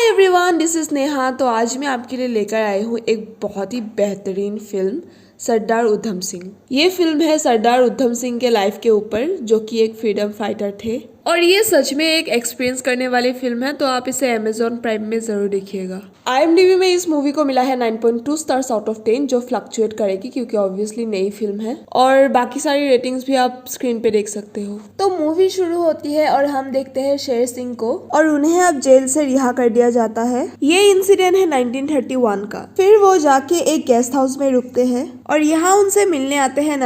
Everyone, this is Neha. तो आज मैं आपके लिए लेकर आई हूँ एक बहुत ही बेहतरीन फिल्म सरदार उधम सिंह। ये फिल्म है सरदार उधम सिंह के लाइफ के ऊपर, जो कि एक फ्रीडम फाइटर थे। और ये सच में एक एक्सपीरियंस करने वाली फिल्म है, तो आप इसे अमेजॉन प्राइम में जरूर देखिएगा। IMDb में इस मूवी को मिला है 9.2 स्टार्स आउट ऑफ 10, जो फ्लक्चुएट करेगी क्योंकि ऑब्वियसली नई फिल्म है। और बाकी सारी रेटिंग्स भी आप स्क्रीन पे देख सकते हो। तो मूवी शुरू होती है और हम देखते हैं शेर सिंह को, और उन्हें अब जेल से रिहा कर दिया जाता है। ये इंसिडेंट है 1931 का। फिर वो जाके एक गेस्ट हाउस में रुकते हैं और यहाँ उनसे मिलने आते हैं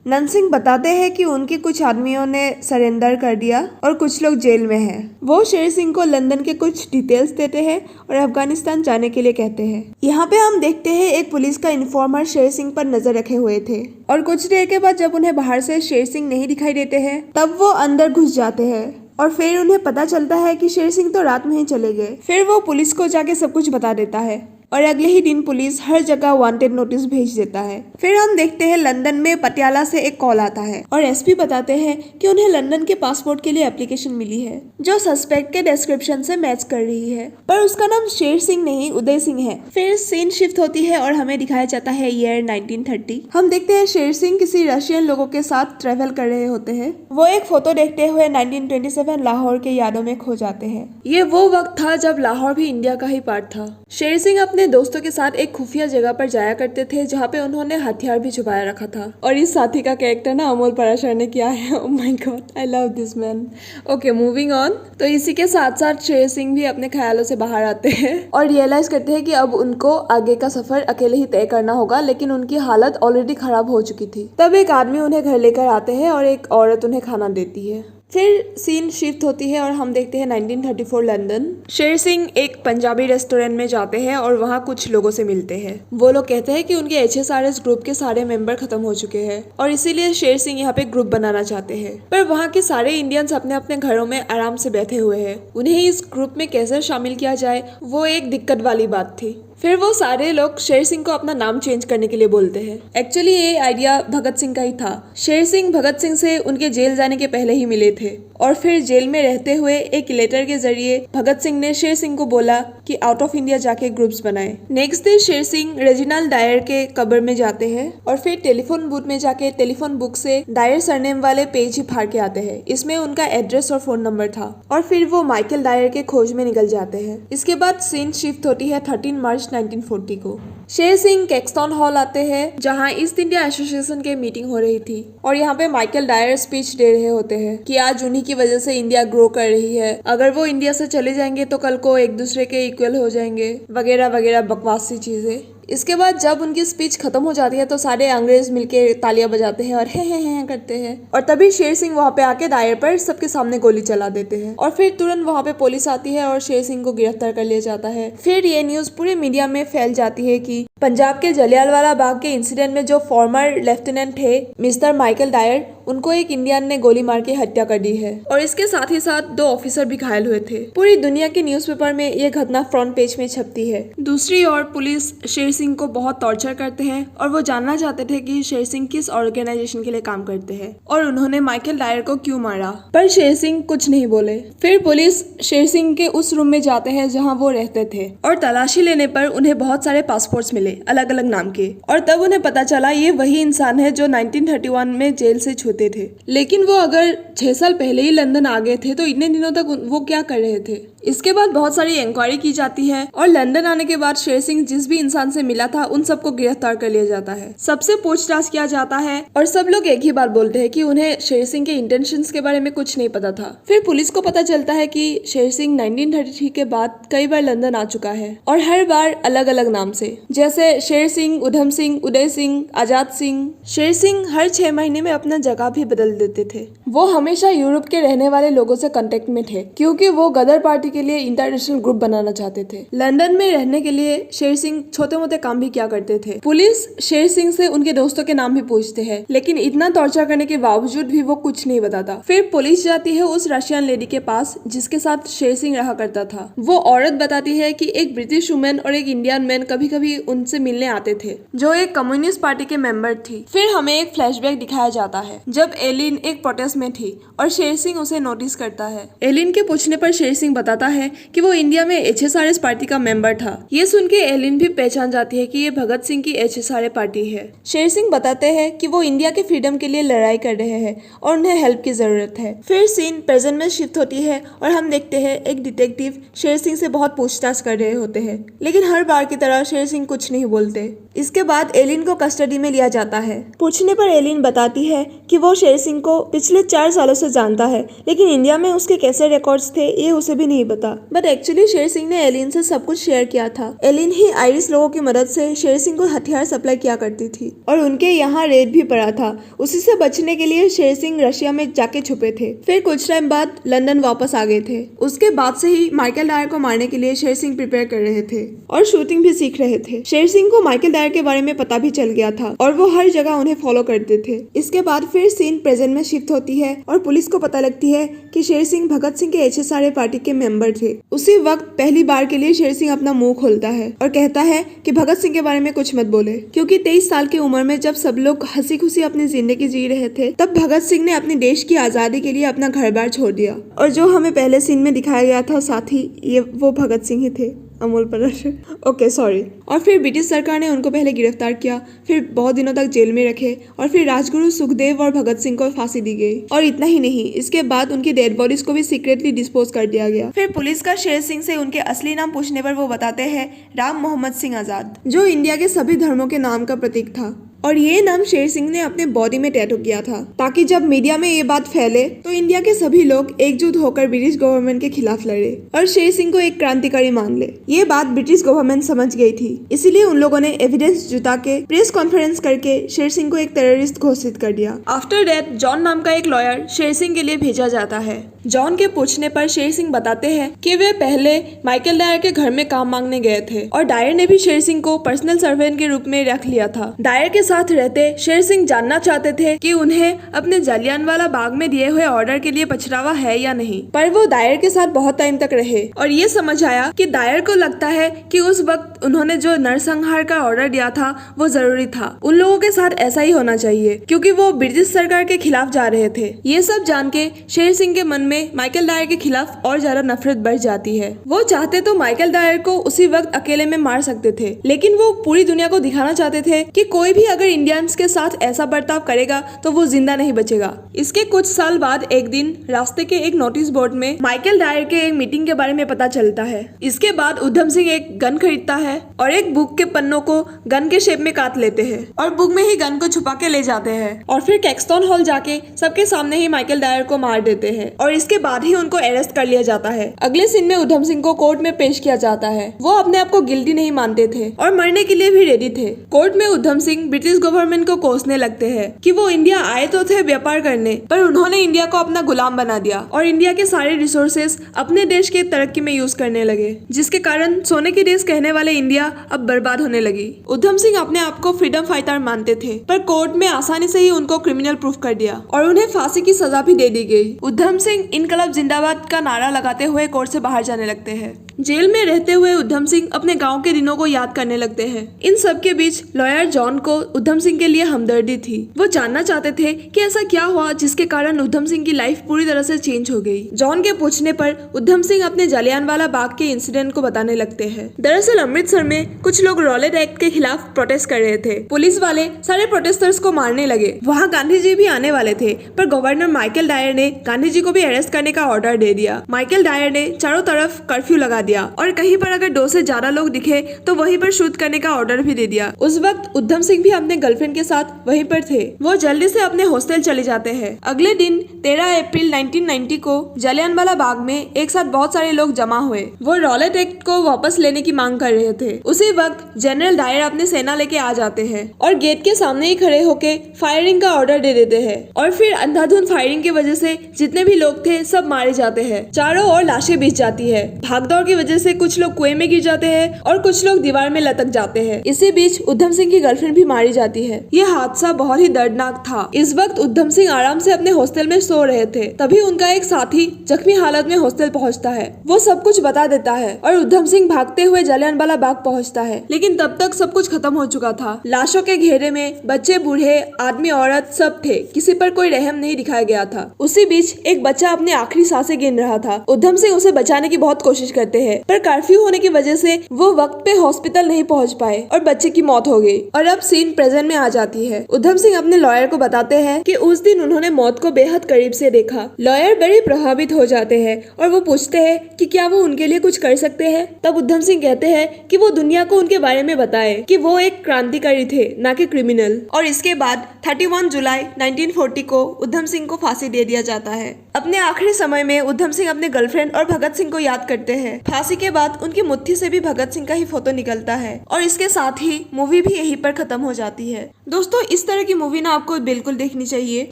नन सिंह बताते हैं कि उनके कुछ आदमियों ने सरेंडर कर दिया और कुछ लोग जेल में हैं। वो शेर सिंह को लंदन के कुछ डिटेल्स देते हैं और अफगानिस्तान जाने के लिए कहते हैं। यहाँ पे हम देखते हैं एक पुलिस का इन्फॉर्मर शेर सिंह पर नजर रखे हुए थे, और कुछ देर के बाद जब उन्हें बाहर से शेर सिंह नहीं दिखाई देते हैं, तब वो अंदर घुस जाते हैं और फिर उन्हें पता चलता है कि शेर सिंह तो रात में ही चले गए। फिर वो पुलिस को जाके सब कुछ बता देता है और अगले ही दिन पुलिस हर जगह वांटेड नोटिस भेज देता है। फिर हम देखते हैं लंदन में पटियाला से एक कॉल आता है और SP बताते हैं कि उन्हें लंदन के पासपोर्ट के लिए एप्लीकेशन मिली है, जो सस्पेक्ट के डिस्क्रिप्शन से मैच कर रही है, पर उसका नाम शेर सिंह नहीं उदय सिंह है। फिर सीन शिफ्ट होती है और हमें दिखाया जाता है ईयर 1930। हम देखते हैं शेर सिंह किसी रशियन लोगों के साथ ट्रेवल कर रहे होते हैं। वो एक फोटो देखते हुए 1927 लाहौर के यादों में खो जाते हैं। ये वो वक्त था जब लाहौर भी इंडिया का ही पार्ट था। शेर सिंह अपने दोस्तों के साथ एक खुफिया जगह पर जाया करते थे, जहाँ पे उन्होंने हथियार भी छुपाया रखा था। और इस साथी का कैरेक्टर ना अमोल पराशर ने किया है। Oh my God, I love this man. Okay, moving on. तो इसी के साथ साथ शेर सिंह भी अपने ख्यालों से बाहर आते हैं और रियलाइज करते हैं कि अब उनको आगे का सफर अकेले ही तय करना होगा, लेकिन उनकी हालत ऑलरेडी खराब हो चुकी थी। तब एक आदमी उन्हें घर लेकर आते हैं और एक औरत उन्हें खाना देती है। फिर सीन शिफ्ट होती है और हम देखते हैं 1934 लंदन। शेर सिंह एक पंजाबी रेस्टोरेंट में जाते हैं और वहाँ कुछ लोगों से मिलते हैं। वो लोग कहते हैं कि उनके HSRS ग्रुप के सारे मेंबर खत्म हो चुके हैं और इसीलिए शेर सिंह यहाँ पे ग्रुप बनाना चाहते हैं। पर वहाँ के सारे इंडियंस अपने अपने घरों में आराम से बैठे हुए हैं। उन्हें इस ग्रुप में कैसे शामिल किया जाए, वो एक दिक्कत वाली बात थी। फिर वो सारे लोग शेर सिंह को अपना नाम चेंज करने के लिए बोलते हैं। एक्चुअली ये आइडिया भगत सिंह का ही था। शेर सिंह भगत सिंह से उनके जेल जाने के पहले ही मिले थे और फिर जेल में रहते हुए एक लेटर के जरिए भगत सिंह ने शेर सिंह को बोला कि आउट ऑफ इंडिया जाके ग्रुप्स बनाए। Next day Sher Singh Reginald Dyer के कब्र में जाते हैं और फिर टेलीफोन बूथ में जाके टेलीफोन बुक से डायर सरनेम वाले पेज ही फाड़ के आते हैं। इसमें उनका एड्रेस और फोन नंबर था और फिर वो माइकल डायर के खोज में निकल जाते हैं। इसके बाद सीन शिफ्ट होती है 13 मार्च 1940 को। शेर सिंह कैक्सटन हॉल आते हैं, जहां ईस्ट इंडिया एसोसिएशन की मीटिंग हो रही थी और यहाँ पे माइकल डायर स्पीच दे रहे होते हैं कि आज उन्हीं की वजह से इंडिया ग्रो कर रही है। अगर वो इंडिया से चले जाएंगे तो कल को एक दूसरे के इक्वल हो जाएंगे, वगैरह वगैरह बकवास सी चीजें। इसके बाद जब उनकी स्पीच खत्म हो जाती है तो सारे अंग्रेज मिलके तालियां बजाते हैं और हे करते हैं, और तभी शेर सिंह वहां पे आके डायर पर सबके सामने गोली चला देते हैं और फिर तुरंत वहां पे पुलिस आती है और शेर सिंह को गिरफ्तार कर लिया जाता है। फिर ये न्यूज पूरे मीडिया में फैल जाती है कि पंजाब के जलियांवाला बाग के इंसिडेंट में जो फॉर्मर लेफ्टिनेंट थे मिस्टर माइकल डायर, उनको एक इंडियन ने गोली मार के हत्या कर दी है और इसके साथ ही साथ 2 ऑफिसर भी घायल हुए थे। पूरी दुनिया के न्यूज़पेपर में ये घटना फ्रंट पेज में छपती है। दूसरी ओर पुलिस शेर सिंह को बहुत टॉर्चर करते हैं और वो जानना चाहते थे कि शेर सिंह किस ऑर्गेनाइजेशन के लिए काम करते हैं और उन्होंने माइकल डायर को क्यों मारा, पर शेर सिंह कुछ नहीं बोले। फिर पुलिस शेर सिंह के उस रूम में जाते हैं जहाँ वो रहते थे और तलाशी लेने पर उन्हें बहुत सारे पासपोर्ट्स मिले अलग अलग नाम के, और तब उन्हें पता चला ये वही इंसान है जो 1931 में जेल से छूटे थे। लेकिन वो अगर 6 साल पहले ही लंदन आ गए थे तो इतने दिनों तक वो क्या कर रहे थे। इसके बाद बहुत सारी इंक्वायरी की जाती है और लंदन आने के बाद शेर सिंह जिस भी इंसान से मिला था उन सबको गिरफ्तार कर लिया जाता है। सबसे पूछताछ किया जाता है और सब लोग एक ही बात बोलते हैं कि उन्हें शेर सिंह के इंटेंशंस के बारे में कुछ नहीं पता था। फिर पुलिस को पता चलता है कि शेर सिंह 1933 के बाद कई बार लंदन आ चुका है और हर बार अलग अलग नाम से, जैसे शेर सिंह, उधम सिंह, उदय सिंह, आजाद सिंह। शेर सिंह हर 6 महीने में अपना जगह भी बदल देते थे। वो हमेशा यूरोप के रहने वाले लोगों से कांटेक्ट में थे क्योंकि वो गदर पार्टी के लिए इंटरनेशनल ग्रुप बनाना चाहते थे। लंदन में रहने के लिए शेर सिंह छोटे मोटे काम भी किया करते थे। पुलिस शेर सिंह से उनके दोस्तों के नाम भी पूछते हैं, लेकिन इतना टॉर्चर करने के बावजूद भी वो कुछ नहीं बताता। फिर पुलिस जाती है उस रशियन लेडी के पास जिसके साथ शेर सिंह रहा करता था। वो औरत बताती है कि एक ब्रिटिश वुमेन और एक इंडियन मैन कभी कभी उनसे मिलने आते थे जो एक कम्युनिस्ट पार्टी के मेंबर थी। फिर हमें एक फ्लैशबैक दिखाया जाता है जब एलिन एक प्रोटेस्ट में थी और शेर सिंह उसे नोटिस करता है। एलिन के पूछने पर शेर सिंह बताता बताता है कि वो इंडिया में HSRS पार्टी का मेंबर था। ये सुन के एलिन भी पहचान जाती है कि ये भगत सिंह की HSRS पार्टी है। शेर सिंह बताते हैं कि वो इंडिया के फ्रीडम के लिए लड़ाई कर रहे हैं और उन्हें हेल्प की जरूरत है। फिर सीन प्रेजेंट में शिफ्ट होती है और हम देखते हैं एक डिटेक्टिव शेर सिंह से बहुत पूछताछ कर रहे होते हैं, लेकिन हर बार की तरह शेर सिंह कुछ नहीं बोलते। इसके बाद एलिन को कस्टडी में लिया जाता है। पूछने पर एलिन बताती है कि वो शेर सिंह को पिछले 4 सालों से जानता है, लेकिन इंडिया में उसके कैसे रिकॉर्ड्स थे ये उसे भी नहीं पता। बट एक्चुअली शेर सिंह ने एलिन से सब कुछ शेयर किया था। एलिन ही आयरिश लोगों की मदद से शेर सिंह को हथियार सप्लाई किया करती थी और उनके यहाँ रेड भी पड़ा था। उसी से बचने के लिए शेर सिंह रशिया में जाके छुपे थे, फिर कुछ टाइम बाद लंदन वापस आ गए थे। उसके बाद से ही माइकल डायर को मारने के लिए शेर सिंह प्रिपेयर कर रहे थे और शूटिंग भी सीख रहे थे। शेर सिंह को माइकल डायर के बारे में पता भी चल गया था और वो हर जगह उन्हें फॉलो करते थे। इसके बाद फिर सीन प्रेजेंट में शिफ्ट होती है और पुलिस को पता लगती है कि शेर सिंह भगत सिंह के HSRS पार्टी के मेंबर थे। उसी वक्त पहली बार के लिए शेर सिंह अपना मुंह खोलता है और कहता है कि भगत सिंह के बारे में कुछ मत बोले, क्योंकि 23 साल की उम्र में जब सब लोग हंसी खुशी अपनी जिंदगी जी रहे थे, तब भगत सिंह ने अपने देश की आजादी के लिए अपना घर बार छोड़ दिया। और जो हमें पहले सीन में दिखाया गया था साथी, ये वो भगत सिंह ही थे, अमोल पराशर। Okay sorry. और फिर ब्रिटिश सरकार ने उनको पहले गिरफ्तार किया, फिर बहुत दिनों तक जेल में रखे और फिर राजगुरु सुखदेव और भगत सिंह को फांसी दी गई। और इतना ही नहीं, इसके बाद उनकी डेड बॉडीज को भी सीक्रेटली डिस्पोज कर दिया गया। फिर पुलिस का शेर सिंह से उनके असली नाम पूछने पर वो बताते हैं राम मोहम्मद सिंह आजाद, जो इंडिया के सभी धर्मों के नाम का प्रतीक था। और ये नाम शेर सिंह ने अपने बॉडी में टैटू किया था, ताकि जब मीडिया में ये बात फैले तो इंडिया के सभी लोग एकजुट होकर ब्रिटिश गवर्नमेंट के खिलाफ लड़े और शेर सिंह को एक क्रांतिकारी मान ले। ये बात ब्रिटिश गवर्नमेंट समझ गई थी, इसीलिए उन लोगों ने एविडेंस जुटा के प्रेस कॉन्फ्रेंस करके शेर सिंह को एक टेररिस्ट घोषित कर दिया। आफ्टर डेथ जॉन नाम का एक लॉयर शेर सिंह के लिए भेजा जाता है। जॉन के पूछने पर शेर सिंह बताते हैं कि वे पहले माइकल डायर के घर में काम मांगने गए थे और डायर ने भी शेर सिंह को पर्सनल सर्वेंट के रूप में रख लिया था। डायर के साथ रहते शेर सिंह जानना चाहते थे कि उन्हें अपने जलियांवाला बाग में दिए हुए ऑर्डर के लिए पछतावा है या नहीं, पर वो डायर के साथ बहुत टाइम तक रहे और ये समझ आया कि डायर को लगता है कि उस वक्त उन्होंने जो नरसंहार का ऑर्डर दिया था वो जरूरी था। उन लोगों के साथ ऐसा ही होना चाहिए, क्योंकि वो ब्रिटिश सरकार के खिलाफ जा रहे थे। ये सब जान के शेर सिंह के मन में माइकल डायर के खिलाफ और ज्यादा नफरत बढ़ जाती है। वो चाहते तो माइकल डायर को उसी वक्त अकेले में मार सकते थे, लेकिन वो पूरी दुनिया को दिखाना चाहते थे कि कोई भी अगर इंडियंस के साथ ऐसा बर्ताव करेगा तो वो जिंदा नहीं बचेगा। इसके कुछ साल बाद एक दिन रास्ते के एक नोटिस बोर्ड में माइकल डायर के एक मीटिंग के बारे में पता चलता है। इसके बाद उधम सिंह एक गन खरीदता है और एक बुक के पन्नों को गन के शेप में काट लेते हैं और बुक में ही गन को छुपा के ले जाते हैं और फिर कैक्सटन हॉल जाके सबके सामने ही माइकल डायर को मार देते हैं और इसके बाद ही उनको अरेस्ट कर लिया जाता है। अगले सीन में उधम सिंह को कोर्ट में पेश किया जाता है। वो अपने आप को गिल्टी नहीं मानते थे और मरने के लिए भी रेडी थे। कोर्ट में उधम सिंह ब्रिटिश गवर्नमेंट को कोसने लगते हैं कि वो इंडिया आए तो थे व्यापार करने, पर उन्होंने इंडिया को अपना गुलाम बना दिया और इंडिया के सारे रिसोर्सेस अपने देश के तरक्की में यूज करने लगे, जिसके कारण सोने के देश कहने वाले इंडिया अब बर्बाद होने लगी। उधम सिंह अपने आप को फ्रीडम फाइटर मानते थे, पर कोर्ट में आसानी से ही उनको क्रिमिनल प्रूफ कर दिया और उन्हें फांसी की सजा भी दे दी गई। उधम सिंह इनकलाब जिंदाबाद का नारा लगाते हुए कोर्ट से बाहर जाने लगते हैं। जेल में रहते हुए उधम सिंह अपने गांव के दिनों को याद करने लगते हैं। इन सब के बीच लॉयर जॉन को उधम सिंह के लिए हमदर्दी थी। वो जानना चाहते थे कि ऐसा क्या हुआ जिसके कारण उधम सिंह की लाइफ पूरी तरह से चेंज हो गई। जॉन के पूछने पर उधम सिंह अपने जलियांवाला बाग के इंसिडेंट को बताने लगते हैं। दरअसल अमृतसर में कुछ लोग रॉलेट एक्ट के खिलाफ प्रोटेस्ट कर रहे थे। पुलिस वाले सारे प्रोटेस्टर्स को मारने लगे। वहाँ गांधी जी भी आने वाले थे, पर गवर्नर माइकल डायर ने गांधी जी को भी अरेस्ट करने का ऑर्डर दे दिया। माइकल डायर ने चारों तरफ कर्फ्यू लगा दिया और कहीं पर अगर 2 से ज्यादा लोग दिखे तो वहीं पर शूट करने का ऑर्डर भी दे दिया। उस वक्त उधम सिंह भी अपने गर्लफ्रेंड के साथ वहीं पर थे। वो जल्दी से अपने हॉस्टल चले जाते हैं। अगले दिन 13 अप्रैल 1990 को जलियांवाला बाग में एक साथ बहुत सारे लोग जमा हुए। वो रॉलेट एक्ट को वापस लेने की मांग कर रहे थे। उसी वक्त जनरल डायर अपने सेना लेके आ जाते हैं और गेट के सामने ही खड़े होके फायरिंग का ऑर्डर दे देते हैं और फिर अंधाधुंध फायरिंग की वजह से जितने भी लोग थे सब मारे जाते हैं। चारों ओर लाशें बिछ जाती है। भागदौड़ की की वजह से कुछ लोग कुएं में गिर जाते हैं और कुछ लोग दीवार में लटक जाते हैं। इसी बीच उधम सिंह की गर्लफ्रेंड भी मारी जाती है। ये हादसा बहुत ही दर्दनाक था। इस वक्त उधम सिंह आराम से अपने हॉस्टल में सो रहे थे, तभी उनका एक साथी जख्मी हालत में हॉस्टल पहुंचता है। वो सब कुछ बता देता है और उधम सिंह भागते हुए जलियांवाला बाग पहुंचता है, लेकिन तब तक सब कुछ खत्म हो चुका था। लाशों के घेरे में बच्चे, बूढ़े, आदमी, औरत सब थे। किसी पर कोई रहम नहीं दिखाया गया था। उसी बीच एक बच्चा अपने आखिरी सांसें गिन रहा था। उधम सिंह उसे बचाने की बहुत कोशिश करते हैं, पर कर्फ्यू होने की वजह से वो वक्त पे हॉस्पिटल नहीं पहुंच पाए और बच्चे की मौत हो गई। और अब सीन प्रेजेंट में आ जाती है। उधम सिंह अपने लॉयर को बताते हैं कि उस दिन उन्होंने मौत को बेहद करीब से देखा। लॉयर बड़े प्रभावित हो जाते हैं और वो पूछते हैं कि क्या वो उनके लिए कुछ कर सकते हैं। तब उधम सिंह कहते हैं कि वो दुनिया को उनके बारे में बताए कि वो एक क्रांतिकारी थे, ना कि क्रिमिनल। और इसके बाद 31 जुलाई 1940 को उधम सिंह को फांसी दे दिया जाता है। अपने आखिरी समय में उधम सिंह अपने गर्लफ्रेंड और भगत सिंह को याद करते हैं। फांसी के बाद उनकी मुट्ठी से भी भगत सिंह का ही फोटो निकलता है और इसके साथ ही मूवी भी यहीं पर खत्म हो जाती है। दोस्तों, इस तरह की मूवी ना आपको बिल्कुल देखनी चाहिए,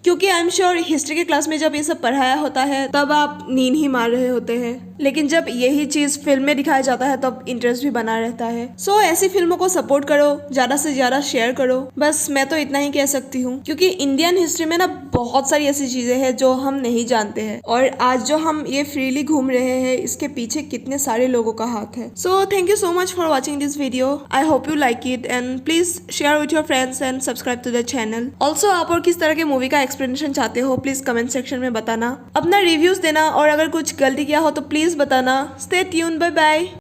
क्योंकि आई एम श्योर हिस्ट्री के क्लास में जब ये सब पढ़ाया होता है तब आप नींद ही मार रहे होते हैं, लेकिन जब यही चीज फिल्म में दिखाया जाता है तब इंटरेस्ट भी बना रहता है। सो ऐसी फिल्मों को सपोर्ट करो, ज्यादा से ज्यादा शेयर करो। बस मैं तो इतना ही कह सकती हूँ, क्योंकि इंडियन हिस्ट्री में ना बहुत सारी ऐसी चीजें हैं जो हम नहीं जानते हैं, और आज जो हम ये फ्रीली घूम रहे हैं इसके पीछे कितने सारे लोगों का हाथ है। So thank you so much for watching this video. I hope you like it and please share with your friends and subscribe to the channel. Also आप और किस तरह के मूवी का एक्सप्लेनेशन चाहते हो प्लीज कमेंट सेक्शन में बताना, अपना रिव्यूज देना, और अगर कुछ गलती किया हो तो प्लीज बताना। Stay tuned, bye bye.